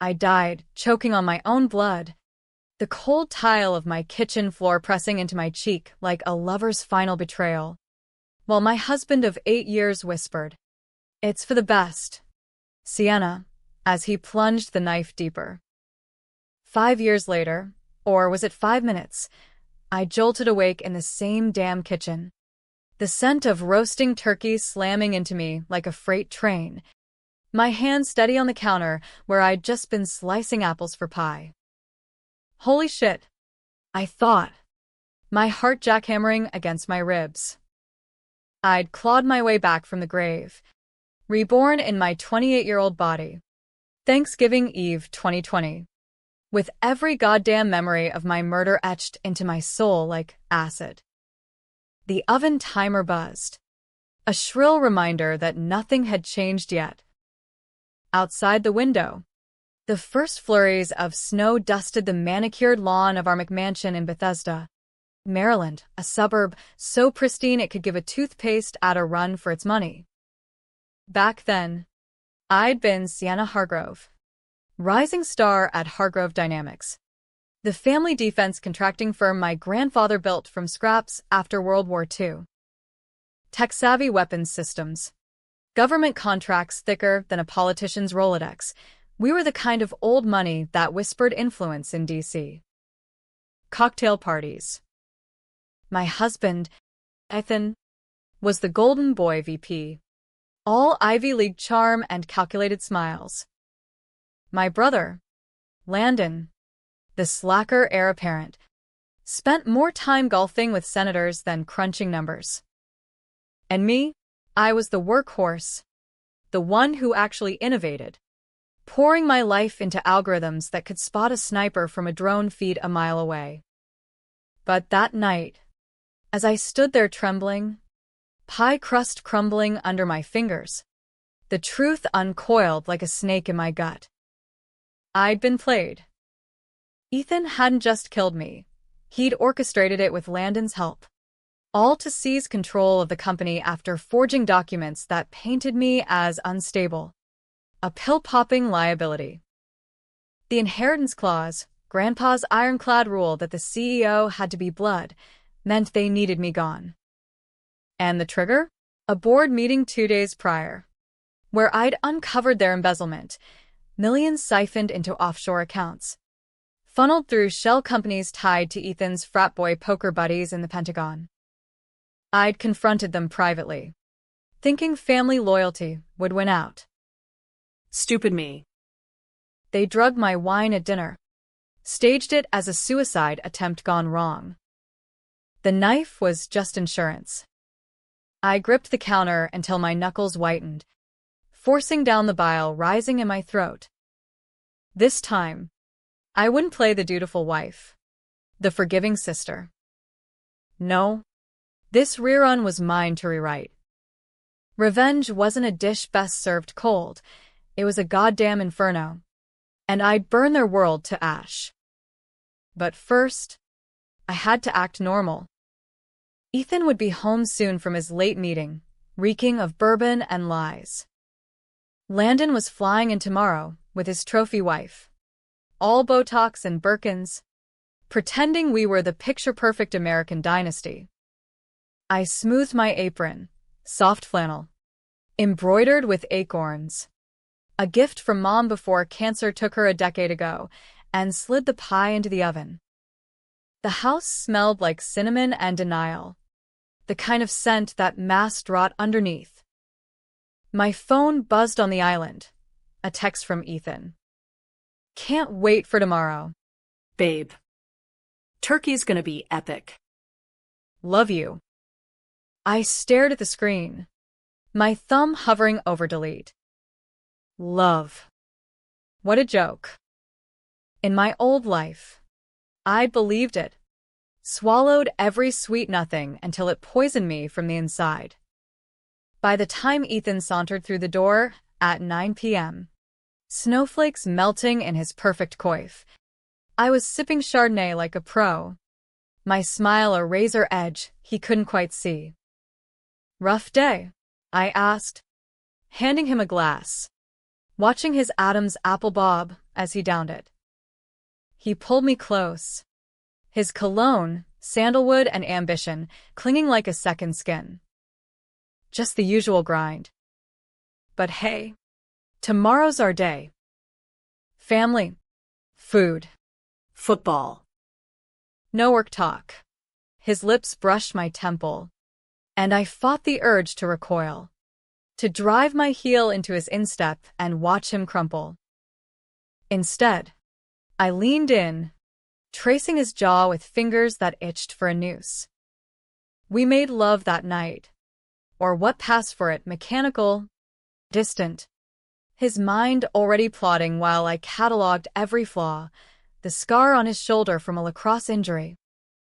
I died, choking on my own blood, the cold tile of my kitchen floor pressing into my cheek like a lover's final betrayal, while my husband of 8 years whispered, "It's for the best, Sienna," as he plunged the knife deeper. 5 years later, or was it 5 minutes, I jolted awake in the same damn kitchen. The scent of roasting turkey slamming into me like a freight train, my hand steady on the counter where I'd just been slicing apples for pie. Holy shit, I thought, my heart jackhammering against my ribs. I'd clawed my way back from the grave, reborn in my 28-year-old body. Thanksgiving Eve 2020. With every goddamn memory of my murder etched into my soul like acid. The oven timer buzzed, a shrill reminder that nothing had changed yet. Outside the window, the first flurries of snow dusted the manicured lawn of our McMansion in Bethesda, Maryland, a suburb so pristine it could give a toothpaste ad a run for its money. Back then, I'd been Sienna Hargrove, rising star at Hargrove Dynamics, the family defense contracting firm my grandfather built from scraps after World War II. Tech-savvy weapons systems, government contracts thicker than a politician's Rolodex. We were the kind of old money that whispered influence in D.C. Cocktail parties. My husband, Ethan, was the golden boy VP, all Ivy League charm and calculated smiles. My brother, Landon, the slacker heir apparent, spent more time golfing with senators than crunching numbers. And me, I was the workhorse, the one who actually innovated, pouring my life into algorithms that could spot a sniper from a drone feed a mile away. But that night, as I stood there trembling, pie crust crumbling under my fingers, the truth uncoiled like a snake in my gut. I'd been played. Ethan hadn't just killed me. He'd orchestrated it with Landon's help, all to seize control of the company after forging documents that painted me as unstable, a pill-popping liability. The inheritance clause, Grandpa's ironclad rule that the CEO had to be blood, meant they needed me gone. And the trigger? A board meeting 2 days prior, where I'd uncovered their embezzlement, millions siphoned into offshore accounts, funneled through shell companies tied to Ethan's frat boy poker buddies in the Pentagon. I'd confronted them privately, thinking family loyalty would win out. Stupid me. They drugged my wine at dinner, staged it as a suicide attempt gone wrong. The knife was just insurance. I gripped the counter until my knuckles whitened, forcing down the bile rising in my throat. This time, I wouldn't play the dutiful wife, the forgiving sister. No, this rerun was mine to rewrite. Revenge wasn't a dish best served cold, it was a goddamn inferno, and I'd burn their world to ash. But first, I had to act normal. Ethan would be home soon from his late meeting, reeking of bourbon and lies. Landon was flying in tomorrow with his trophy wife, all Botox and Birkins, pretending we were the picture-perfect American dynasty. I smoothed my apron, soft flannel, embroidered with acorns, a gift from Mom before cancer took her a decade ago, and slid the pie into the oven. The house smelled like cinnamon and denial, the kind of scent that masked rot underneath. My phone buzzed on the island, a text from Ethan. Can't wait for tomorrow. Babe. Turkey's gonna be epic. Love you. I stared at the screen, my thumb hovering over delete. Love. What a joke. In my old life, I believed it, swallowed every sweet nothing until it poisoned me from the inside. By the time Ethan sauntered through the door at 9 p.m., snowflakes melting in his perfect coif, I was sipping Chardonnay like a pro, my smile a razor edge he couldn't quite see. Rough day? I asked, handing him a glass. watching his Adam's apple bob as he downed it. He pulled me close, his cologne, sandalwood, and ambition clinging like a second skin. Just the usual grind. But hey, tomorrow's our day. Family, food, Football. no work talk. His lips brushed my temple, and I fought the urge to recoil, to drive my heel into his instep and watch him crumple. Instead, I leaned in, tracing his jaw with fingers that itched for a noose. We made love that night, or what passed for it, mechanical, distant. His mind already plotting while I catalogued every flaw, the scar on his shoulder from a lacrosse injury,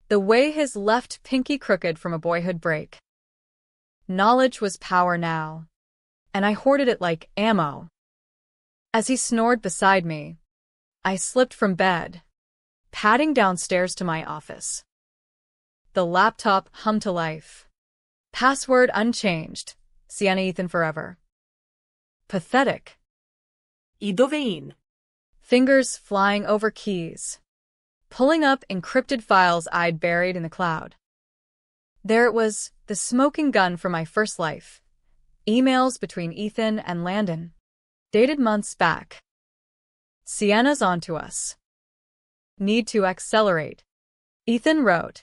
the way his left pinky crooked from a boyhood break. Knowledge was power now, and I hoarded it like ammo. As he snored beside me, I slipped from bed, padding downstairs to my office. The laptop hummed to life. Password unchanged. Sienna Ethan forever. Pathetic. I dovein. Fingers flying over keys, pulling up encrypted files I'd buried in the cloud. There it was, the smoking gun for my first life. Emails between Ethan and Landon, dated months back. Sienna's onto us. Need to accelerate. Ethan wrote.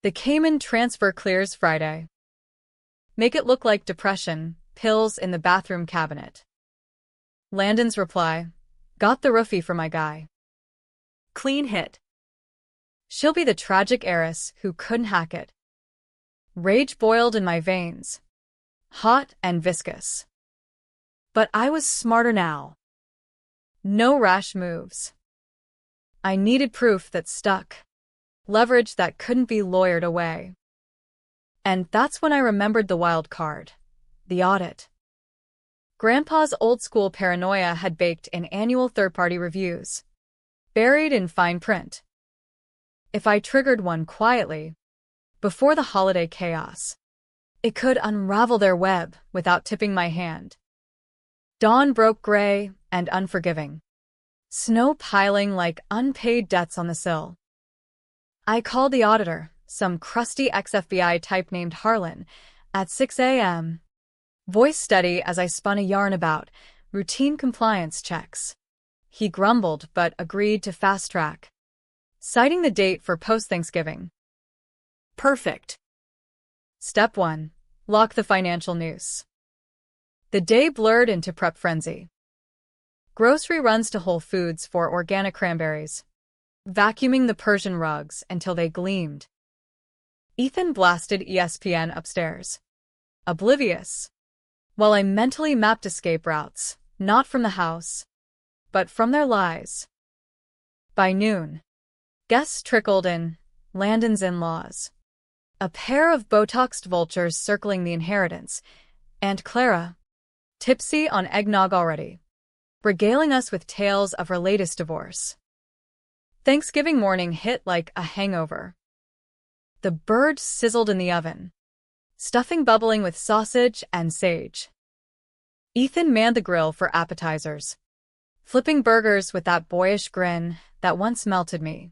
The Cayman transfer clears Friday. Make it look like depression, pills in the bathroom cabinet. Landon's reply. Got the roofie for my guy. Clean hit. She'll be the tragic heiress who couldn't hack it. Rage boiled in my veins. Hot and viscous. But I was smarter now. No rash moves. I needed proof that stuck. Leverage that couldn't be lawyered away. And that's when I remembered the wild card. The audit. Grandpa's old-school paranoia had baked in annual third-party reviews, buried in fine print. If I triggered one quietly, before the holiday chaos, it could unravel their web without tipping my hand. Dawn broke gray and unforgiving, snow piling like unpaid debts on the sill. I called the auditor, some crusty ex-FBI type named Harlan, at 6 a.m., voice steady as I spun a yarn about routine compliance checks. He grumbled but agreed to fast-track, citing the date for post-Thanksgiving. Perfect. Step 1. Lock the financial noose. The day blurred into prep frenzy. Grocery runs to Whole Foods for organic cranberries, vacuuming the Persian rugs until they gleamed. Ethan blasted ESPN upstairs, oblivious, while I mentally mapped escape routes, not from the house, but from their lies. By noon, guests trickled in, Landon's in-laws, a pair of Botoxed vultures circling the inheritance, and Clara, tipsy on eggnog already, regaling us with tales of her latest divorce. Thanksgiving morning hit like a hangover. The bird sizzled in the oven, stuffing bubbling with sausage and sage. Ethan manned the grill for appetizers, flipping burgers with that boyish grin that once melted me.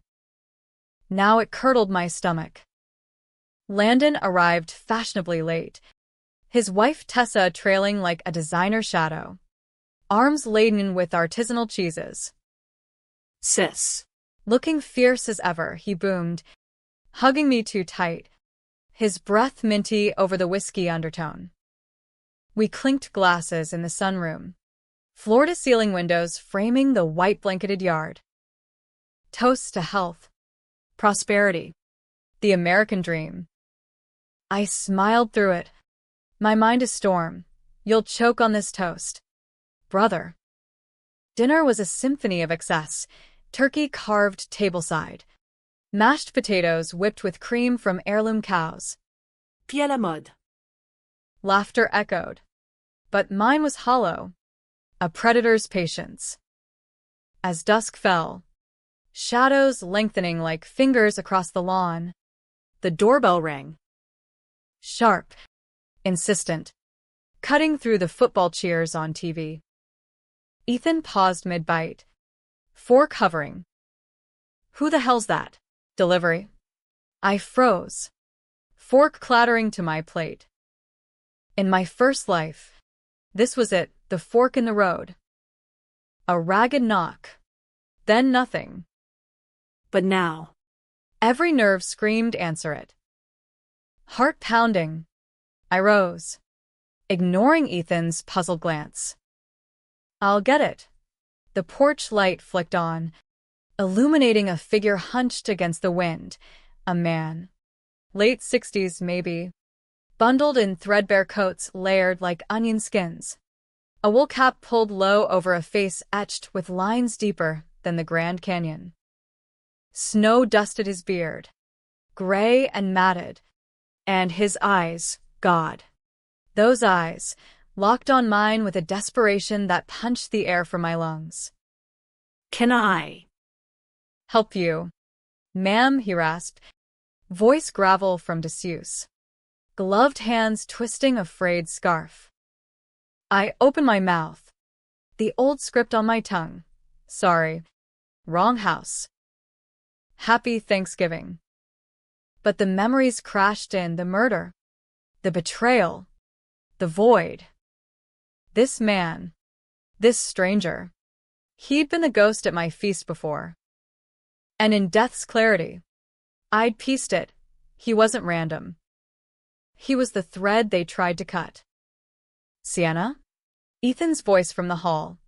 Now it curdled my stomach. Landon arrived fashionably late, his wife Tessa trailing like a designer shadow, arms laden with artisanal cheeses. Sis. Looking fierce as ever, he boomed, hugging me too tight, his breath minty over the whiskey undertone. We clinked glasses in the sunroom, floor-to-ceiling windows framing the white-blanketed yard. Toast to health, prosperity, the American dream. I smiled through it. My mind a storm. You'll choke on this toast, brother. Dinner was a symphony of excess. Turkey carved tableside, mashed potatoes whipped with cream from heirloom cows. Pied la mode. Laughter echoed, but mine was hollow, a predator's patience. As dusk fell, shadows lengthening like fingers across the lawn, The doorbell rang. sharp, insistent, cutting through the football cheers on TV. Ethan paused mid-bite. Fork hovering. Who the hell's that? Delivery. I froze. Fork clattering to my plate. In my first life, this was it, the fork in the road. A ragged knock. Then nothing. But now. Every nerve screamed answer it. Heart pounding. I rose, ignoring Ethan's puzzled glance. I'll get it. The porch light flicked on, illuminating a figure hunched against the wind, a man. Late 60s, maybe. Bundled in threadbare coats layered like onion skins. A wool cap pulled low over a face etched with lines deeper than the Grand Canyon. Snow dusted his beard, gray and matted, and his eyes, God. Those eyes, locked on mine with a desperation that punched the air from my lungs. Can I help you? Ma'am, he rasped, voice gravel from disuse. Gloved hands twisting a frayed scarf. I opened my mouth. The old script on my tongue. Sorry. Wrong house. Happy Thanksgiving. But the memories crashed in, the murder, the betrayal, the void. This man, this stranger, he'd been the ghost at my feast before. And in death's clarity, I'd pieced it. He wasn't random. He was the thread they tried to cut. Sienna? Ethan's voice from the hall,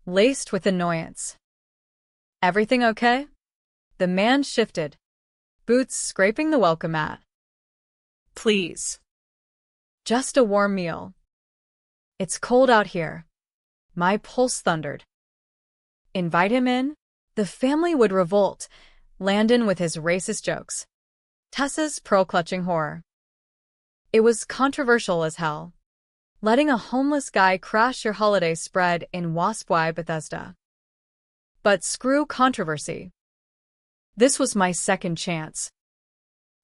laced with annoyance. Everything okay? The man shifted, boots scraping the welcome mat. Please. Just a warm meal. It's cold out here. My pulse thundered. Invite him in? The family would revolt, Landon with his racist jokes. Tessa's pearl-clutching horror. It was controversial as hell. Letting a homeless guy crash your holiday spread in Wasp-Y Bethesda. But screw controversy. This was my second chance.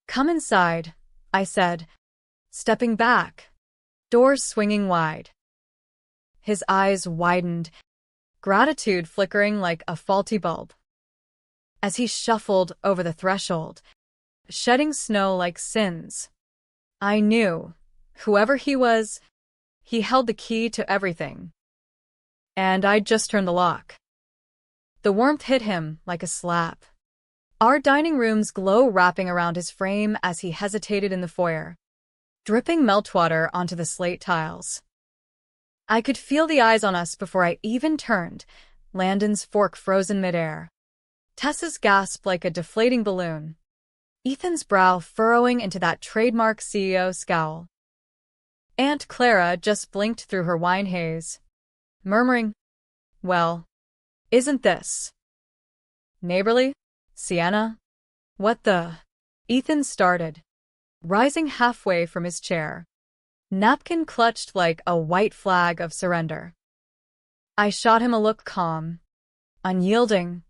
Come inside, I said, stepping back, doors swinging wide. His eyes widened, gratitude flickering like a faulty bulb. As he shuffled over the threshold, shedding snow like sins, I knew, whoever he was, he held the key to everything. And I'd just turned the lock. The warmth hit him like a slap. Our dining room's glow wrapping around his frame as he hesitated in the foyer, dripping meltwater onto the slate tiles. I could feel the eyes on us before I even turned, Landon's fork frozen midair. Tessa's gasp like a deflating balloon. Ethan's brow furrowing into that trademark CEO scowl. Aunt Clara just blinked through her wine haze, murmuring, well, isn't this neighborly? Sienna? What the? Ethan started, rising halfway from his chair, napkin clutched like a white flag of surrender. I shot him a look calm, unyielding,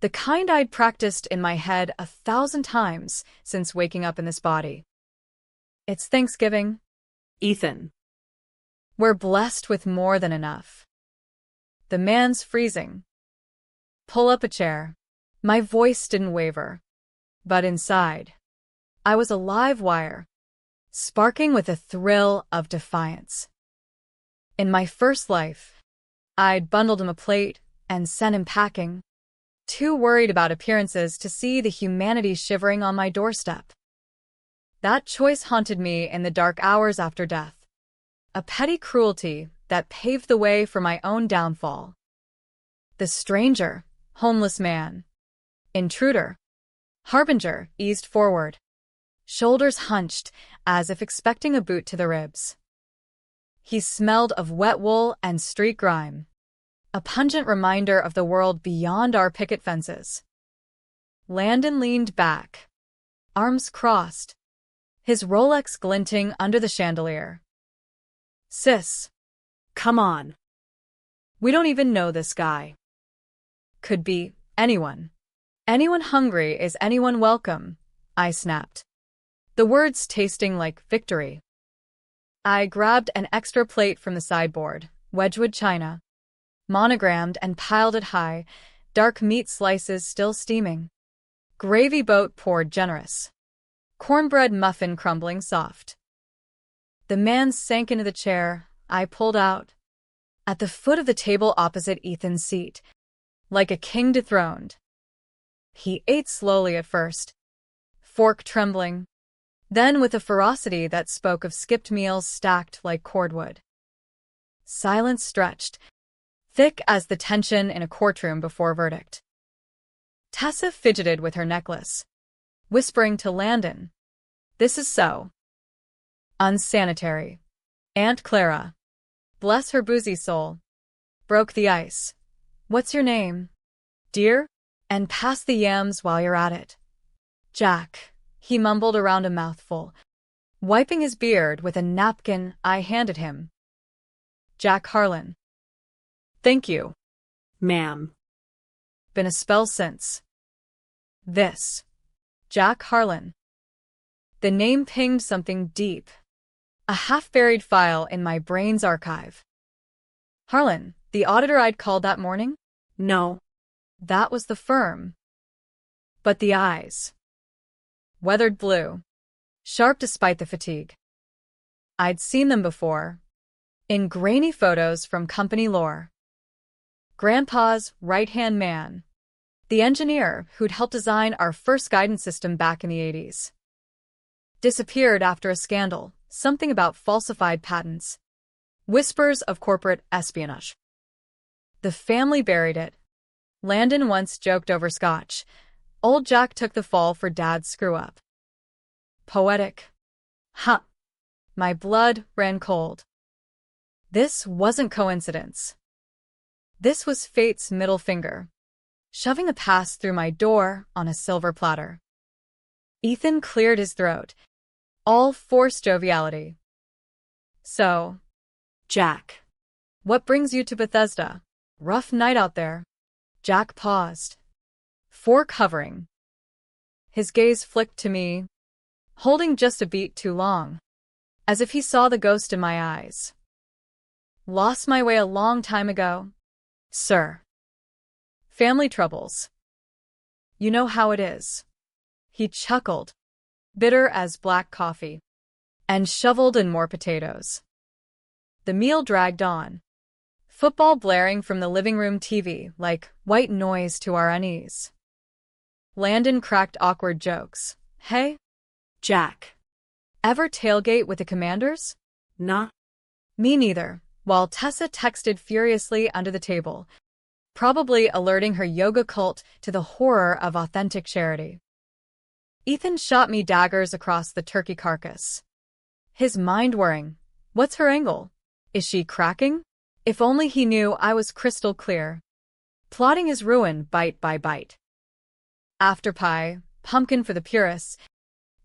the kind I'd practiced in my head 1,000 times since waking up in this body. It's Thanksgiving. Ethan. We're blessed with more than enough. The man's freezing. Pull up a chair. My voice didn't waver. But inside, I was a live wire, sparking with a thrill of defiance. In my first life, I'd bundled him a plate and sent him packing, too worried about appearances to see the humanity shivering on my doorstep. That choice haunted me in the dark hours after death, a petty cruelty that paved the way for my own downfall. The stranger, homeless man, intruder, harbinger eased forward, shoulders hunched as if expecting a boot to the ribs. He smelled of wet wool and street grime, a pungent reminder of the world beyond our picket fences. Landon leaned back, arms crossed, his Rolex glinting under the chandelier. Sis, Come on. we don't even know this guy. Could be anyone. Anyone hungry is anyone welcome, I snapped, the words tasting like victory. I grabbed an extra plate from the sideboard, Wedgwood china, monogrammed and piled it high, dark meat slices still steaming. Gravy boat poured generous. Cornbread muffin crumbling soft. The man sank into the chair I pulled out. At the foot of the table opposite Ethan's seat, like a king dethroned. He ate slowly at first, fork trembling, then with a ferocity that spoke of skipped meals stacked like cordwood. Silence stretched, thick as the tension in a courtroom before verdict. Tessa fidgeted with her necklace, whispering to Landon, "This is so unsanitary." Aunt Clara, bless her boozy soul, broke the ice. "What's your name, dear? And pass the yams while you're at it." "Jack," he mumbled around a mouthful, wiping his beard with a napkin I handed him. "Jack Harlan." "Thank you, Ma'am. been a spell since." This. Jack Harlan. The name pinged something deep. A half-buried file in my brain's archive. Harlan, the auditor I'd called that morning? No. That was the firm. But the eyes. Weathered blue. Sharp despite the fatigue. I'd seen them before. In grainy photos from company lore. Grandpa's right-hand man. The engineer who'd helped design our first guidance system back in the 80s. Disappeared after a scandal, something about falsified patents. Whispers of corporate espionage. The family buried it. Landon once joked over scotch. Old Jack took the fall for Dad's screw-up. Poetic. Huh. My blood ran cold. This wasn't coincidence. This was fate's middle finger, shoving a pass through my door on a silver platter. Ethan cleared his throat, all forced joviality. "So, Jack, what brings you to Bethesda? Rough night out there." Jack paused, fork hovering. His gaze flicked to me, holding just a beat too long, as if he saw the ghost in my eyes. "Lost my way a long time ago, sir. Family troubles. You know how it is." He chuckled, bitter as black coffee, and shoveled in more potatoes. The meal dragged on, football blaring from the living room TV like white noise to our unease. Landon cracked awkward jokes. "Hey, Jack, ever tailgate with the Commanders?" Nah. "Me neither," while Tessa texted furiously under the table, probably alerting her yoga cult to the horror of authentic charity. Ethan shot me daggers across the turkey carcass. His mind whirring. What's her angle? Is she cracking? If only he knew I was crystal clear. Plotting his ruin bite by bite. After pie, pumpkin for the purists,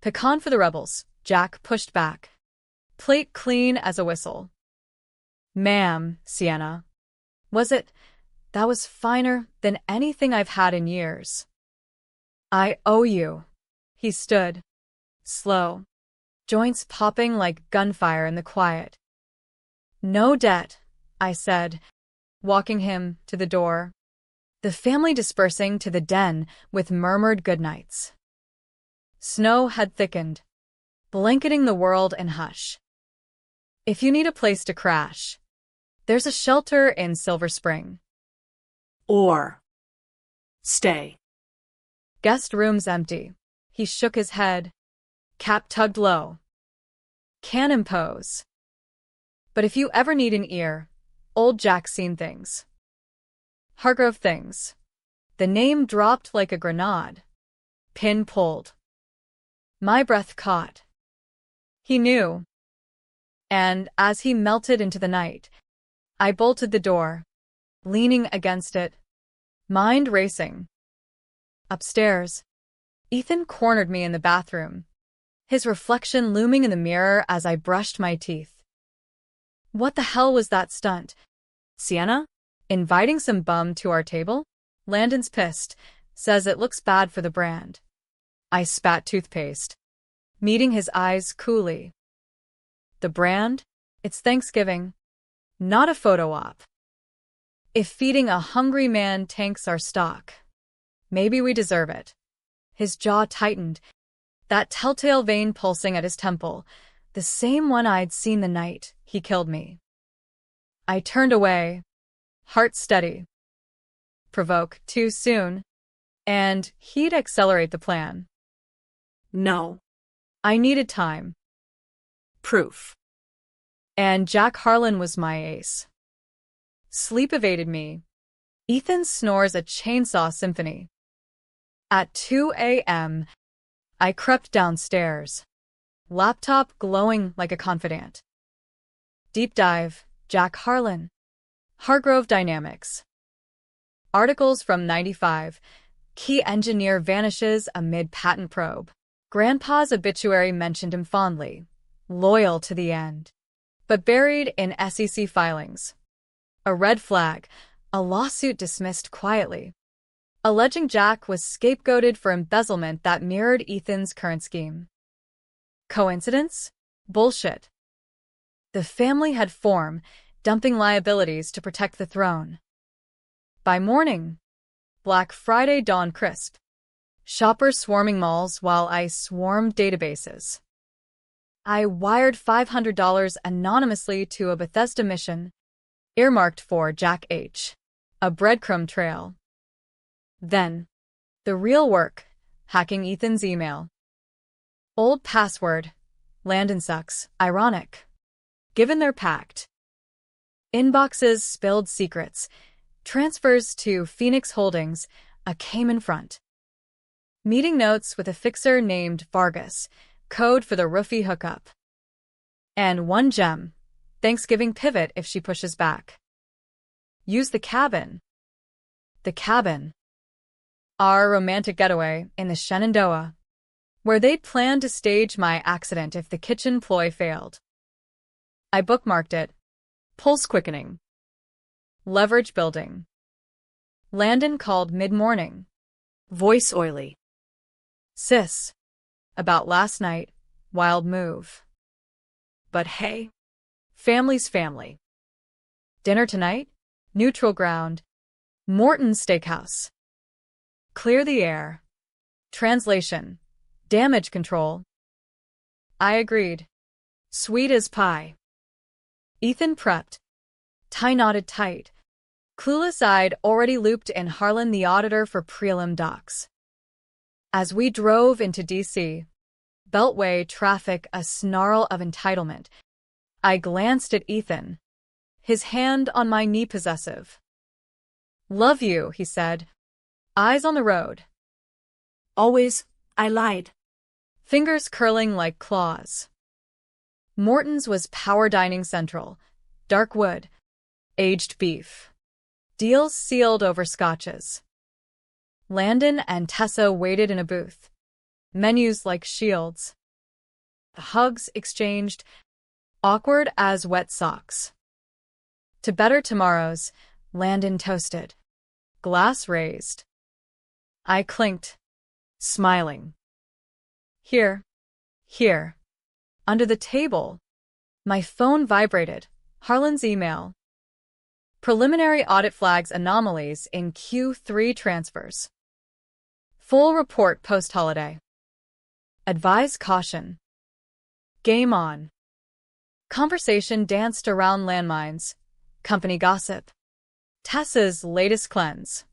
pecan for the rebels, Jack pushed back. Plate clean as a whistle. "Ma'am, Sienna. Was it? That was finer than anything I've had in years." "I owe you." He stood, slow, joints popping like gunfire in the quiet. "No debt," I said, walking him to the door. The family dispersing to the den with murmured goodnights. Snow had thickened, blanketing the world in hush. "If you need a place to crash, there's a shelter in Silver Spring. Or stay." Guest room's empty. He shook his head. Cap tugged low. "Can impose. But if you ever need an ear, old Jack's seen things. Hargrove things." The name dropped like a grenade. Pin pulled. My breath caught. He knew. And as he melted into the night, I bolted the door, leaning against it, mind racing. Upstairs, Ethan cornered me in the bathroom, his reflection looming in the mirror as I brushed my teeth. "What the hell was that stunt? Sienna? Inviting some bum to our table? Landon's pissed, says it looks bad for the brand." I spat toothpaste, meeting his eyes coolly. "The brand? It's Thanksgiving. Not a photo op." If feeding a hungry man tanks our stock, maybe we deserve it. His jaw tightened, that telltale vein pulsing at his temple, the same one I'd seen the night he killed me. I turned away, heart steady. Provoke too soon, and he'd accelerate the plan. No. I needed time. Proof. And Jack Harlan was my ace. Sleep evaded me. Ethan snores a chainsaw symphony. At 2 a.m., I crept downstairs, laptop glowing like a confidant. Deep dive, Jack Harlan. Hargrove Dynamics. Articles from 95. Key engineer vanishes amid patent probe. Grandpa's obituary mentioned him fondly, loyal to the end, but buried in SEC filings. A red flag, a lawsuit dismissed quietly, alleging Jack was scapegoated for embezzlement that mirrored Ethan's current scheme. Coincidence? Bullshit. The family had form, dumping liabilities to protect the throne. By morning, Black Friday dawned crisp. Shoppers swarming malls while I swarmed databases. I wired $500 anonymously to a Bethesda mission, earmarked for Jack H., a breadcrumb trail. Then, the real work, hacking Ethan's email. Old password, Landon sucks, ironic. Given their pact. Inboxes spilled secrets, transfers to Phoenix Holdings, a Cayman front. Meeting notes with a fixer named Vargas, code for the roofie hookup. And one gem, Thanksgiving pivot if she pushes back. Use the cabin. The cabin. Our romantic getaway in the Shenandoah, where they'd planned to stage my accident if the kitchen ploy failed. I bookmarked it. Pulse quickening. Leverage building. Landon called mid-morning. Voice oily. Sis. About last night, wild move. But hey, family's family. Dinner tonight? Neutral ground. Morton's Steakhouse. Clear the air. Translation. Damage control. I agreed. Sweet as pie. Ethan prepped. Tie knotted tight. Clueless I'd already looped in Harlan the auditor for prelim docs. As we drove into D.C., Beltway traffic a snarl of entitlement, I glanced at Ethan, his hand on my knee possessive. Love you, he said. Eyes on the road. Always, I lied. Fingers curling like claws. Morton's was power dining central, dark wood, aged beef. Deals sealed over scotches. Landon and Tessa waited in a booth. Menus like shields. Hugs exchanged, awkward as wet socks. To better tomorrows, Landon toasted. Glass raised. I clinked, smiling. Here. Under the table. My phone vibrated. Harlan's email. Preliminary audit flags anomalies in Q3 transfers. Full report post-holiday. Advise caution. Game on. Conversation danced around landmines. Company gossip. Tessa's latest cleanse.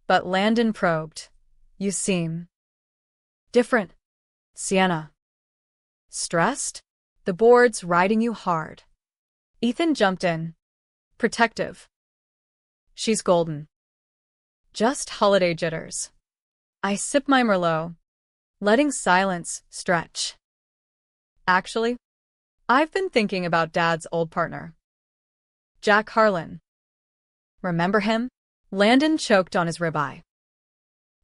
But Landon probed. You seem different. Sienna. Stressed? The board's riding you hard. Ethan jumped in. Protective. She's golden. Just holiday jitters. I sip my Merlot, letting silence stretch. Actually, I've been thinking about Dad's old partner. Jack Harlan. Remember him? Landon choked on his ribeye.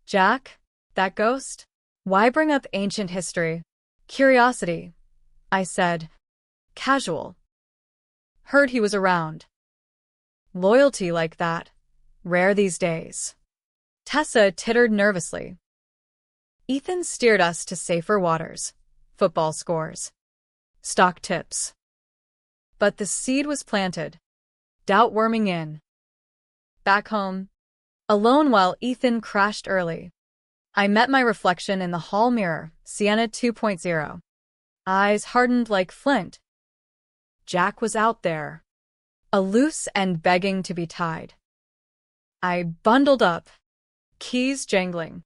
Jack? That ghost? Why bring up ancient history? Curiosity, I said. Casual. Heard he was around. Loyalty like that. Rare these days. Tessa tittered nervously. Ethan steered us to safer waters. Football scores. Stock tips. But the seed was planted. Doubt worming in. back home, alone while Ethan crashed early. I met my reflection in the hall mirror, Sienna 2.0. Eyes hardened like flint. Jack was out there, a loose end begging to be tied. I bundled up, keys jangling,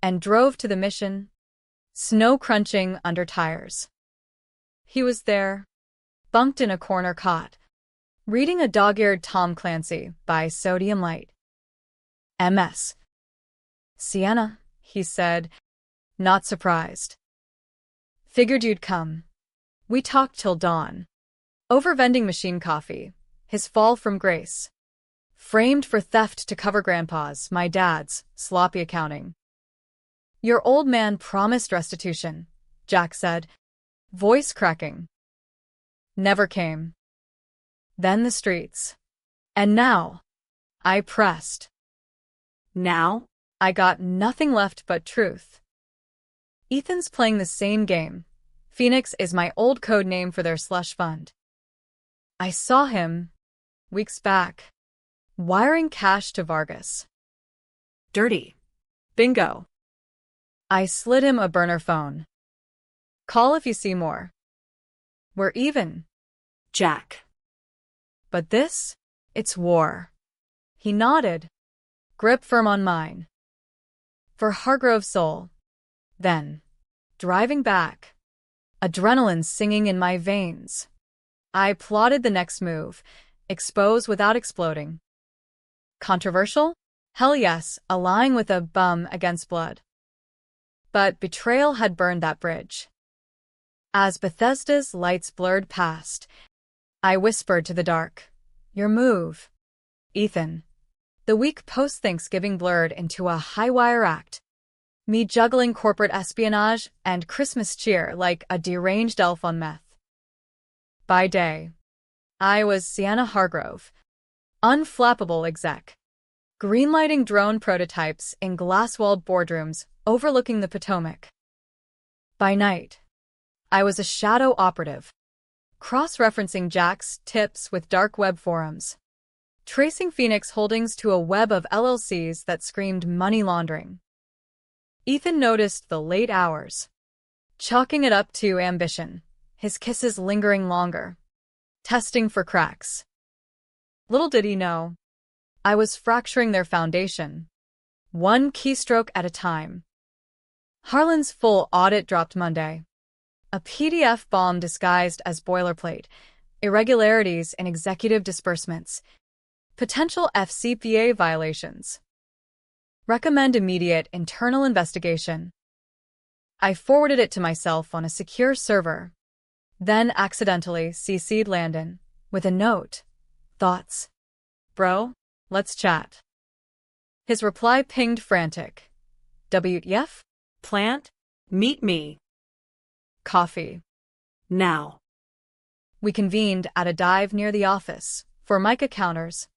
and drove to the mission, snow crunching under tires. He was there, bunked in a corner cot, reading a dog-eared Tom Clancy by Sodium Light. MS. Sienna, he said, not surprised. Figured you'd come. We talked till dawn. Over vending machine coffee, his fall from grace. Framed for theft to cover Grandpa's, my dad's, sloppy accounting. Your old man promised restitution, Jack said, voice cracking. Never came. Then the streets. And now, I pressed. Now? I got nothing left but truth. Ethan's playing the same game. Phoenix is my old code name for their slush fund. I saw him, weeks back, wiring cash to Vargas. Dirty. Bingo. I slid him a burner phone. Call if you see more. We're even. Jack. But this? It's war. He nodded, grip firm on mine. For Hargrove's soul. Then, driving back, adrenaline singing in my veins, I plotted the next move, expose without exploding. Controversial? Hell yes, allying with a bum against blood. But betrayal had burned that bridge. As Bethesda's lights blurred past, I whispered to the dark, your move, Ethan. The week post-Thanksgiving blurred into a high-wire act, me juggling corporate espionage and Christmas cheer like a deranged elf on meth. By day, I was Sienna Hargrove, unflappable exec, greenlighting drone prototypes in glass-walled boardrooms overlooking the Potomac. By night, I was a shadow operative, cross-referencing Jack's tips with dark web forums, tracing Phoenix Holdings to a web of LLCs that screamed money laundering. Ethan noticed the late hours, chalking it up to ambition, his kisses lingering longer, testing for cracks. Little did he know, I was fracturing their foundation, one keystroke at a time. Harlan's full audit dropped Monday. A PDF bomb disguised as boilerplate, irregularities in executive disbursements, potential FCPA violations. Recommend immediate internal investigation. I forwarded it to myself on a secure server, then accidentally CC'd Landon with a note. Thoughts? Bro, let's chat. His reply pinged frantic. WTF? Plant? Meet me. Coffee. Now. We convened at a dive near the office, Formica counters.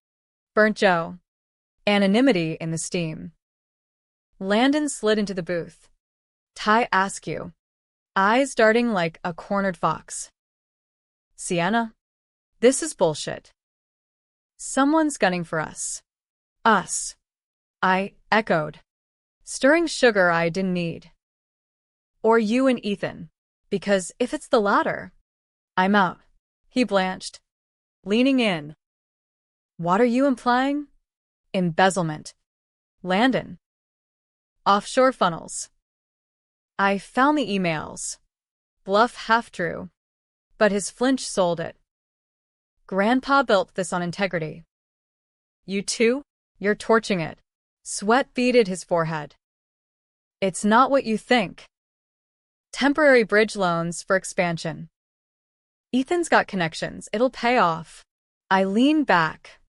Burnt Joe. Anonymity in the steam. Landon slid into the booth. Ty Askew. Eyes darting like a cornered fox. Sienna? This is bullshit. Someone's gunning for us. Us. I echoed, stirring sugar I didn't need. Or you and Ethan, because if it's the latter, I'm out. He blanched, leaning in. What are you implying? Embezzlement. Landon. Offshore funnels. I found the emails. Bluff half-true. But his flinch sold it. Grandpa built this on integrity. You too? You're torching it. Sweat beaded his forehead. It's not what you think. Temporary bridge loans for expansion. Ethan's got connections. It'll pay off. I lean back,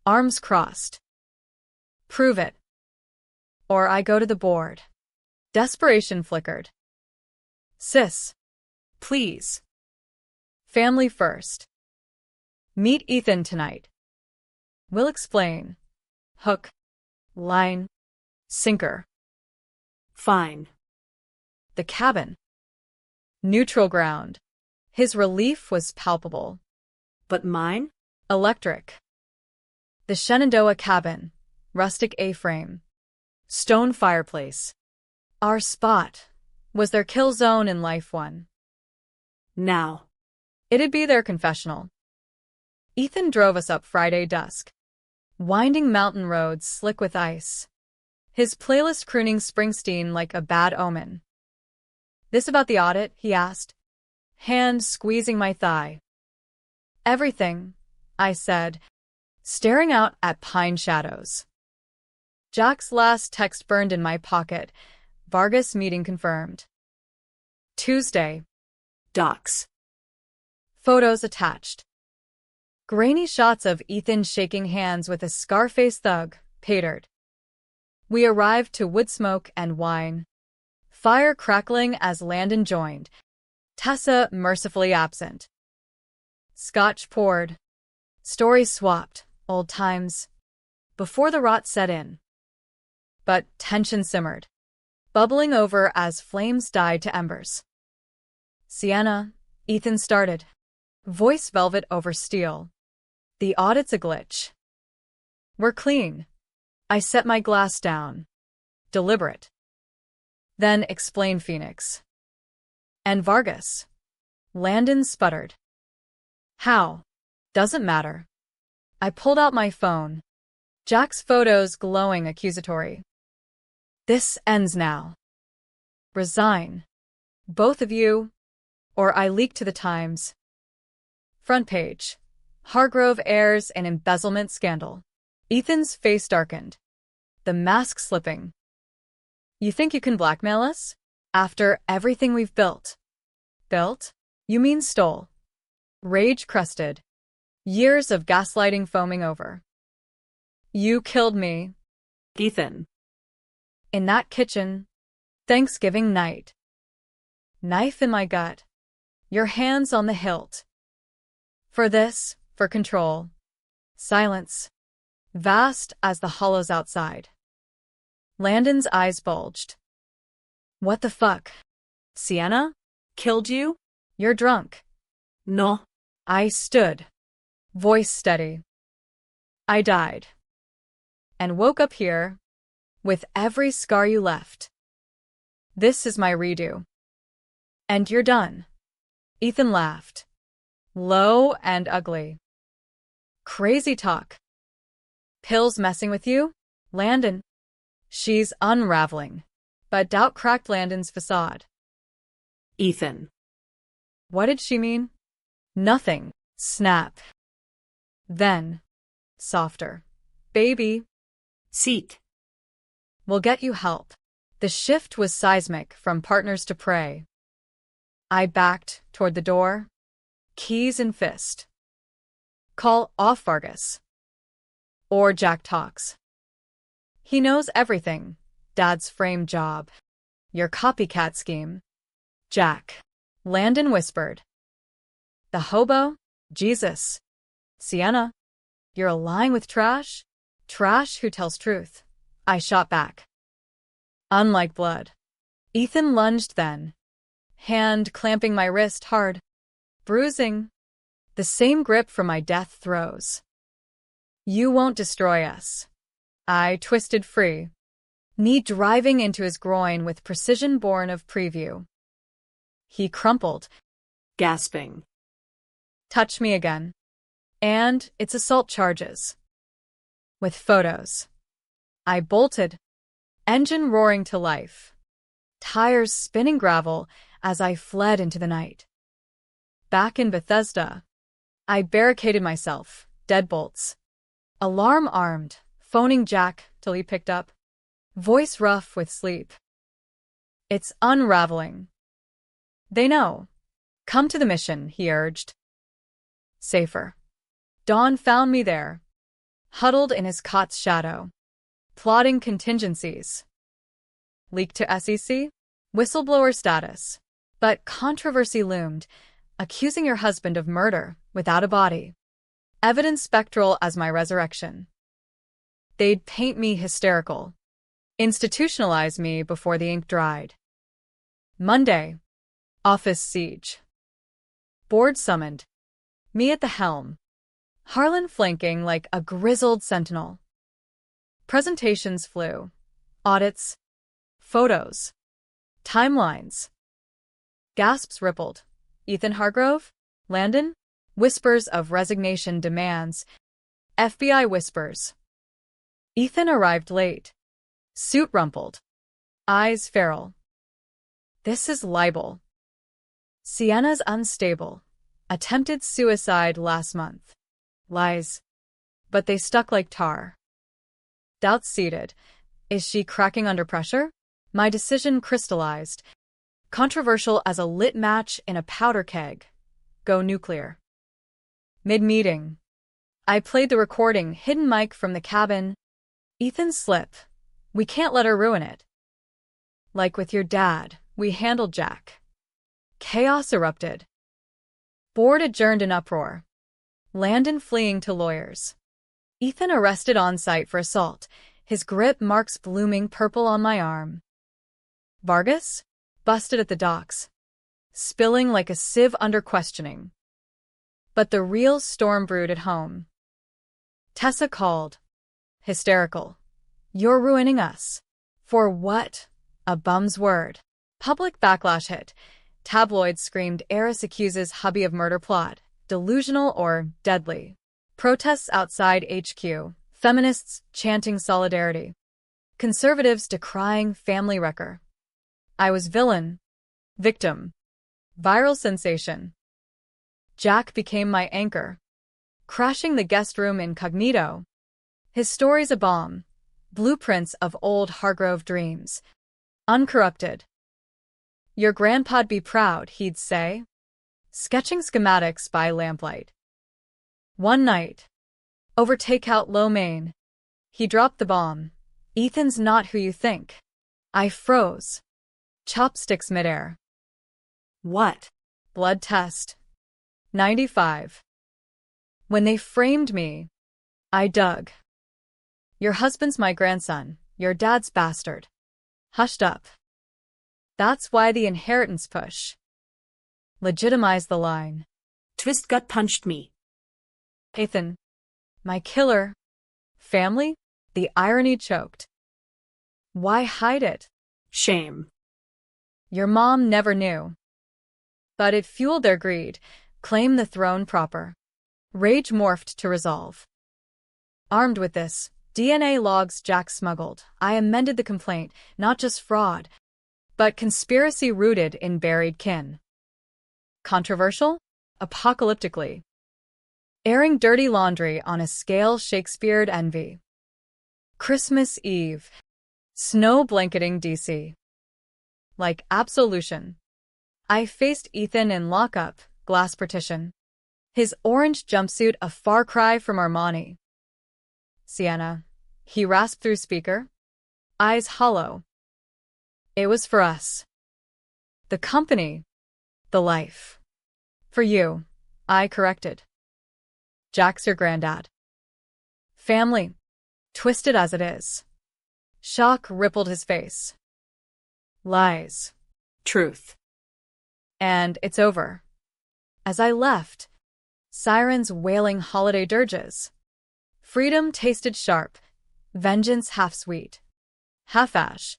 arms crossed. Prove it. Or I go to the board. Desperation flickered. Sis. Please. Family first. Meet Ethan tonight. We'll explain. Hook. Line. Sinker. Fine. The cabin. Neutral ground. His relief was palpable. But mine? Electric. The Shenandoah cabin, rustic A-frame, stone fireplace. Our spot was their kill zone in life one. Now. It'd be their confessional. Ethan drove us up Friday dusk. Winding mountain roads slick with ice. His playlist crooning Springsteen like a bad omen. This about the audit? He asked, hand squeezing my thigh. Everything, I said, staring out at pine shadows. Jack's last text burned in my pocket. Vargas meeting confirmed. Tuesday. Docs. Photos attached. Grainy shots of Ethan shaking hands with a Scarface thug, patered. We arrived to wood smoke and wine. Fire crackling as Landon joined. Tessa mercifully absent. Scotch poured. Stories swapped, old times. Before the rot set in. But tension simmered, bubbling over as flames died to embers. Sienna, Ethan started. Voice velvet over steel. The audit's a glitch. We're clean. I set my glass down. Deliberate. Then explain Phoenix. And Vargas. Landon sputtered. How? Doesn't matter. I pulled out my phone. Jack's photos glowing accusatory. This ends now. Resign. Both of you, or I leak to the Times. Front page. Hargrove airs an embezzlement scandal. Ethan's face darkened. The mask slipping. You think you can blackmail us? After everything we've built? Built? You mean stole. Rage crusted. Years of gaslighting foaming over. You killed me. Ethan. In that kitchen. Thanksgiving night. Knife in my gut. Your hands on the hilt. For this, for control. Silence. Vast as the hollows outside. Landon's eyes bulged. What the fuck? Sienna? Killed you? You're drunk. No. I stood. Voice steady. I died. And woke up here. With every scar you left. This is my redo. And you're done. Ethan laughed. Low and ugly. Crazy talk. Pills messing with you? Landon. She's unraveling. But doubt cracked Landon's facade. Ethan. What did she mean? Nothing. Snap. Then. Softer. Baby. Seek. We'll get you help. The shift was seismic from partners to prey. I backed toward the door. Keys in fist. Call off Vargas. Or Jack talks. He knows everything. Dad's frame job. Your copycat scheme. Jack. Landon whispered. The hobo? Jesus. Sienna. You're lying with trash? Trash who tells truth. I shot back. Unlike blood. Ethan lunged then. Hand clamping my wrist hard. Bruising. The same grip from my death throes. You won't destroy us. I twisted free. Knee driving into his groin with precision born of preview. He crumpled. Gasping. Touch me again. And it's assault charges. With photos. I bolted. Engine roaring to life. Tires spinning gravel as I fled into the night. Back in Bethesda. I barricaded myself, deadbolts. Alarm armed, phoning Jack till he picked up. Voice rough with sleep. It's unraveling. They know. Come to the mission, he urged. Safer. Dawn found me there. Huddled in his cot's shadow. Plotting contingencies. Leak to SEC? Whistleblower status. But controversy loomed, accusing your husband of murder without a body. Evidence spectral as my resurrection. They'd paint me hysterical. Institutionalize me before the ink dried. Monday. Office siege. Board summoned. Me at the helm. Harlan flanking like a grizzled sentinel. Presentations flew. Audits. Photos. Timelines. Gasps rippled. Ethan Hargrove? Landon? Whispers of resignation demands. FBI whispers. Ethan arrived late. Suit rumpled. Eyes feral. This is libel. Sienna's unstable. Attempted suicide last month. Lies. But they stuck like tar. Doubts seated. Is she cracking under pressure? My decision crystallized. Controversial as a lit match in a powder keg. Go nuclear. Mid-meeting. I played the recording, hidden mic from the cabin. Ethan's slip. We can't let her ruin it. Like with your dad, we handled Jack. Chaos erupted. Board adjourned in uproar. Landon fleeing to lawyers. Ethan arrested on site for assault, his grip marks blooming purple on my arm. Vargas? Busted at the docks. Spilling like a sieve under questioning. But the real storm brewed at home. Tessa called. Hysterical. You're ruining us. For what? A bum's word. Public backlash hit. Tabloids screamed heiress accuses hubby of murder plot, delusional or deadly. Protests outside HQ. Feminists chanting solidarity. Conservatives decrying family wrecker. I was villain. Victim. Viral sensation. Jack became my anchor. Crashing the guest room incognito. His story's a bomb. Blueprints of old Hargrove dreams. Uncorrupted. Your grandpa'd be proud, he'd say. Sketching schematics by lamplight. One night. Over takeout lo mein. He dropped the bomb. Ethan's not who you think. I froze. Chopsticks midair. What? Blood test. 95. When they framed me, I dug. Your husband's my grandson, your dad's bastard. Hushed up. That's why the inheritance push. Legitimize the line. Twist gut punched me. Ethan. My killer. Family? The irony choked. Why hide it? Shame. Your mom never knew. But it fueled their greed. Claim the throne proper. Rage morphed to resolve. Armed with this, DNA logs Jack smuggled, I amended the complaint, not just fraud, but conspiracy rooted in buried kin. Controversial? Apocalyptically. Airing dirty laundry on a scale Shakespeare'd envy. Christmas Eve. Snow blanketing DC. Like absolution. I faced Ethan in lockup, glass partition. His orange jumpsuit a far cry from Armani. Sienna. He rasped through speaker. Eyes hollow. It was for us. The company. The life. For you, I corrected. Jack's your granddad. Family. Twisted as it is. Shock rippled his face. Lies. Truth. And it's over. As I left, sirens wailing holiday dirges. Freedom tasted sharp, vengeance half sweet, half ash.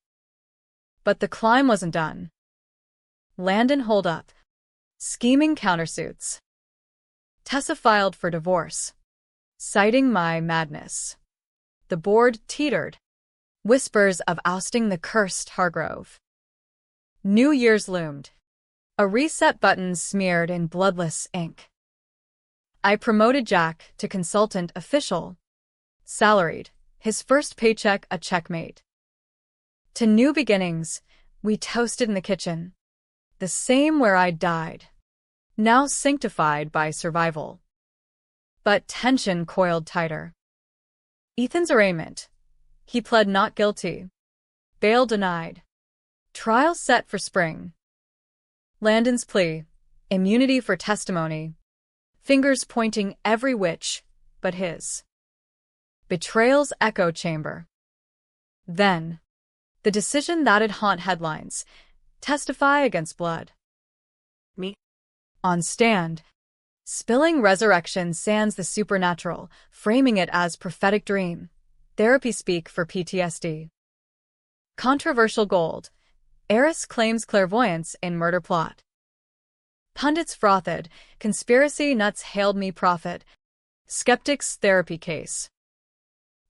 But the climb wasn't done. Landon holed up, scheming countersuits. Tessa filed for divorce, citing my madness. The board teetered, whispers of ousting the cursed Hargrove. New Year's loomed, a reset button smeared in bloodless ink. I promoted Jack to consultant official, salaried, his first paycheck a checkmate. To new beginnings, we toasted in the kitchen, the same where I died, now sanctified by survival. But tension coiled tighter. Ethan's arraignment. He pled not guilty. Bail denied. Trial set for spring. Landon's plea. Immunity for testimony. Fingers pointing every which but his. Betrayal's echo chamber. Then, the decision that'd haunt headlines. Testify against blood. Me? On stand. Spilling resurrection sans the supernatural, framing it as prophetic dream. Therapy speak for PTSD. Controversial gold. Heiress claims clairvoyance in murder plot. Pundits frothed. Conspiracy nuts hailed me prophet. Skeptics therapy case.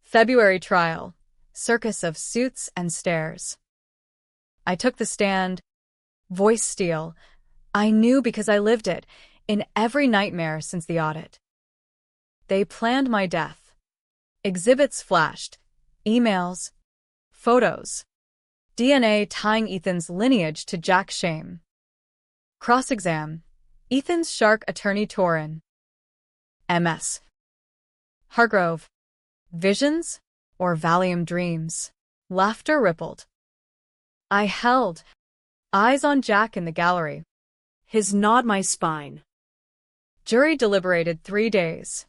February trial. Circus of suits and stares. I took the stand. Voice steel. I knew because I lived it, in every nightmare since the audit. They planned my death. Exhibits flashed. Emails. Photos. DNA tying Ethan's lineage to Jack's shame. Cross-exam. Ethan's shark attorney Torin. MS. Hargrove. Visions or Valium dreams? Laughter rippled. I held. Eyes on Jack in the gallery. His gnawed my spine. Jury deliberated 3 days.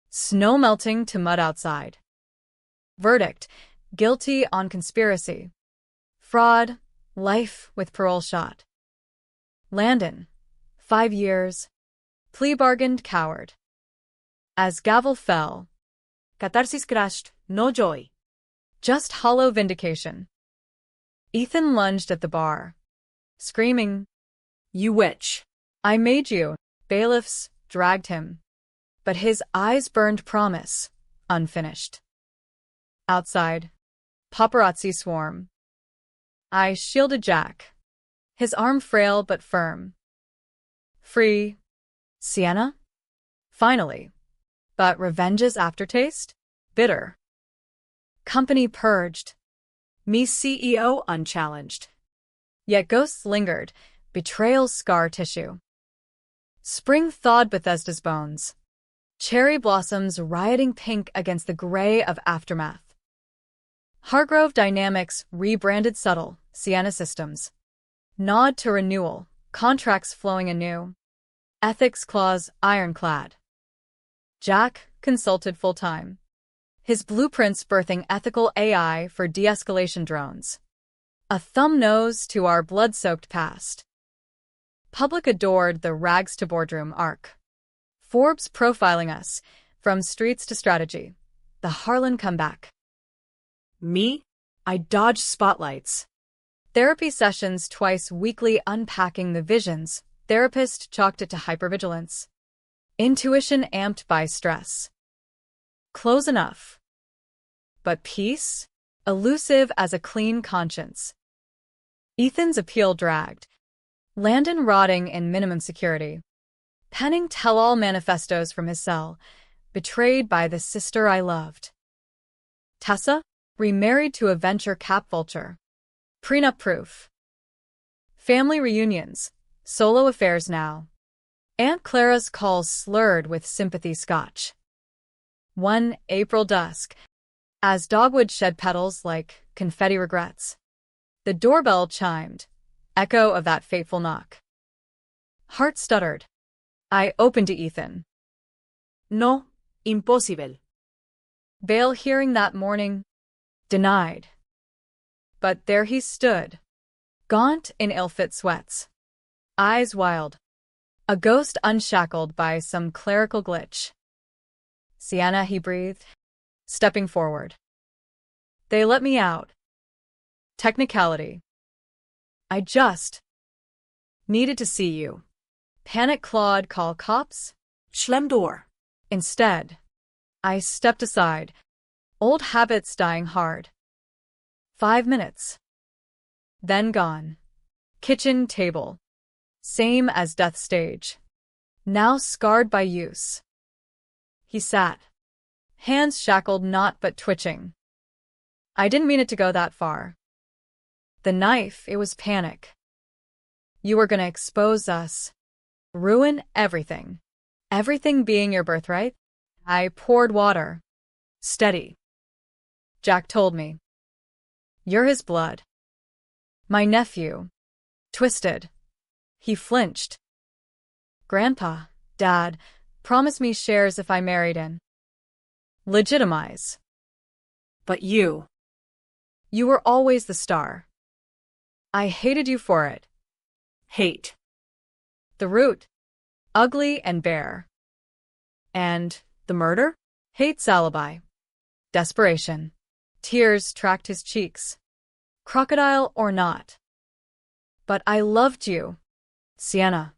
Snow melting to mud outside. Verdict: guilty on conspiracy. Fraud, life with parole shot. Landon, 5 years. Plea bargained coward. As gavel fell, Catharsis crashed, no joy. just hollow vindication. Ethan lunged at the bar, screaming, You witch. I made you. Bailiffs dragged him. But his eyes burned promise, unfinished. Outside, paparazzi swarm. I shielded Jack, his arm frail but firm. Free. Sienna? Finally. But revenge's aftertaste? Bitter. Company purged. Me CEO unchallenged. Yet ghosts lingered, betrayal's scar tissue. Spring thawed Bethesda's bones. Cherry blossoms rioting pink against the gray of aftermath. Hargrove Dynamics rebranded subtle, Sienna Systems. Nod to renewal, contracts flowing anew. Ethics clause ironclad. Jack consulted full-time. His blueprints birthing ethical AI for de-escalation drones. A thumb nose to our blood-soaked past. Public adored the rags to boardroom arc. Forbes profiling us, from streets to strategy. The Harlan comeback. Me? I dodged spotlights. Therapy sessions twice weekly unpacking the visions. Therapist chalked it to hypervigilance. Intuition amped by stress. Close enough. But peace? Elusive as a clean conscience. Ethan's appeal dragged. Landon rotting in minimum security. Penning tell-all manifestos from his cell. Betrayed by the sister I loved. Tessa? Remarried to a venture cap vulture. Prenup proof. Family reunions. Solo affairs now. Aunt Clara's calls slurred with sympathy scotch. One April dusk. As dogwood shed petals like confetti regrets. The doorbell chimed. Echo of that fateful knock. Heart stuttered. I opened to Ethan. No, impossible. Bail hearing that morning. Denied. But there he stood. Gaunt in ill-fit sweats. Eyes wild. A ghost unshackled by some clerical glitch. Sienna, he breathed, stepping forward. They let me out. Technicality. I just needed to see you. Panic clawed call cops? Schlemdor. Instead, I stepped aside. Old habits dying hard. 5 minutes. Then gone. Kitchen table. Same as death stage. Now scarred by use. He sat. Hands shackled not but twitching. I didn't mean it to go that far. The knife, it was panic. You were gonna expose us. Ruin everything. Everything being your birthright? I poured water. Steady. Jack told me. You're his blood. My nephew. Twisted. He flinched. Grandpa, Dad, promise me shares if I married in. Legitimize. But you. You were always the star. I hated you for it. Hate. The root. ugly and bare. And the murder? Hate's alibi. Desperation. Tears tracked his cheeks. Crocodile or not. But I loved you, Sienna.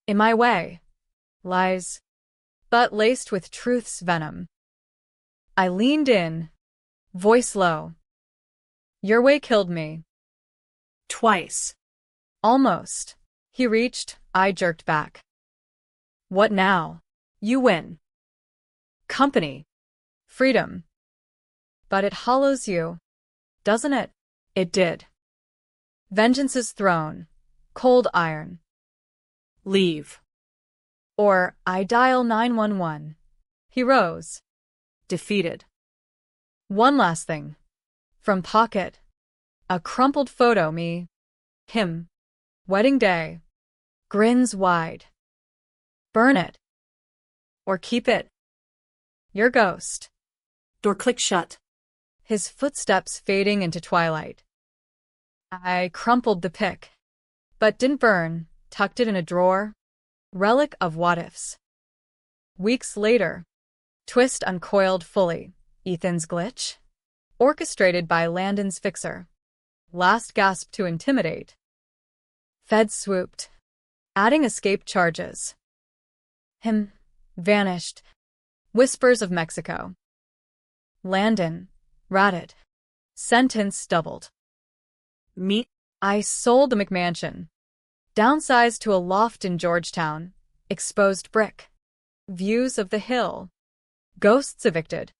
In my way. Lies, but laced with truth's venom. I leaned in, voice low. Your way killed me. Twice. Almost. He reached, I jerked back. What now? You win. Company. Freedom. But it hollows you, doesn't it? It did. Vengeance's throne. Cold iron. Leave. Or I dial 911. He rose. Defeated. One last thing. From pocket. A crumpled photo, me. Him. Wedding day. Grins wide. Burn it. Or keep it. Your ghost. Door clicked shut. His footsteps fading into twilight. I crumpled the pic. But didn't burn, tucked it in a drawer. Relic of what-ifs. Weeks later. Twist uncoiled fully. Ethan's glitch. Orchestrated by Landon's fixer. Last gasp to intimidate. Feds swooped. Adding escape charges. Him. Vanished. Whispers of Mexico. Landon. Ratted. Sentence doubled. Me. I sold the McMansion. Downsized to a loft in Georgetown. Exposed brick. Views of the hill. Ghosts evicted.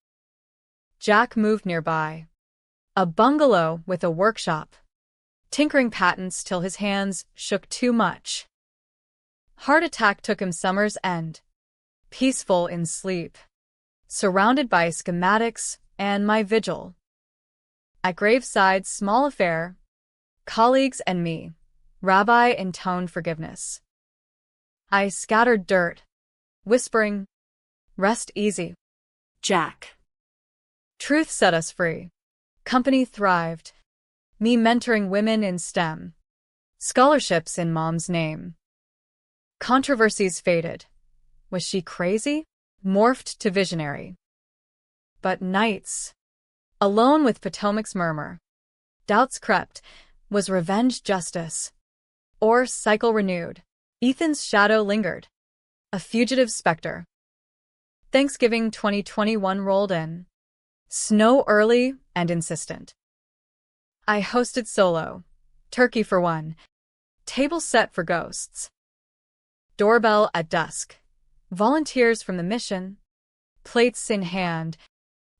Jack moved nearby. A bungalow with a workshop. Tinkering patents till his hands shook too much. Heart attack took him summer's end. Peaceful in sleep. Surrounded by schematics and my vigil. At graveside, small affair. Colleagues and me. Rabbi intoned forgiveness. I scattered dirt. Whispering, rest easy. Jack. Truth set us free. Company thrived. Me mentoring women in STEM. Scholarships in mom's name. Controversies faded. Was she crazy? Morphed to visionary. But nights. Alone with Potomac's murmur. Doubts crept. Was revenge justice? Or cycle renewed? Ethan's shadow lingered. A fugitive specter. Thanksgiving 2021 rolled in. Snow early and insistent. I hosted solo. Turkey for one. Table set for ghosts. Doorbell at dusk. Volunteers from the mission. Plates in hand.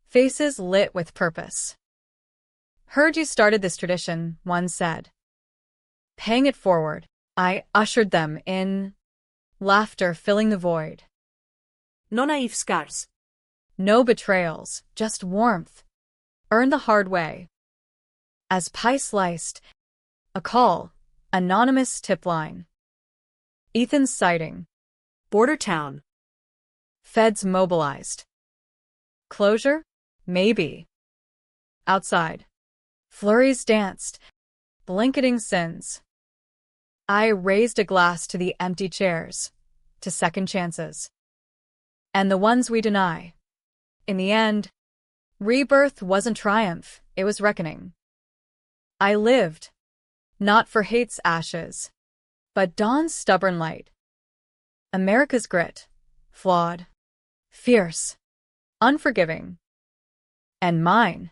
Faces lit with purpose. Heard you started this tradition, one said. Paying it forward, I ushered them in. Laughter filling the void. No naive scars. No betrayals, just warmth. Earned the hard way. As pie sliced, a call, anonymous tip line. Ethan's sighting. Border town. Feds mobilized. Closure? Maybe. Outside. Flurries danced. Blanketing sins. I raised a glass to the empty chairs, to second chances. And the ones we deny. In the end, rebirth wasn't triumph, it was reckoning. I lived, not for hate's ashes, but dawn's stubborn light. America's grit, flawed, fierce, unforgiving. And mine,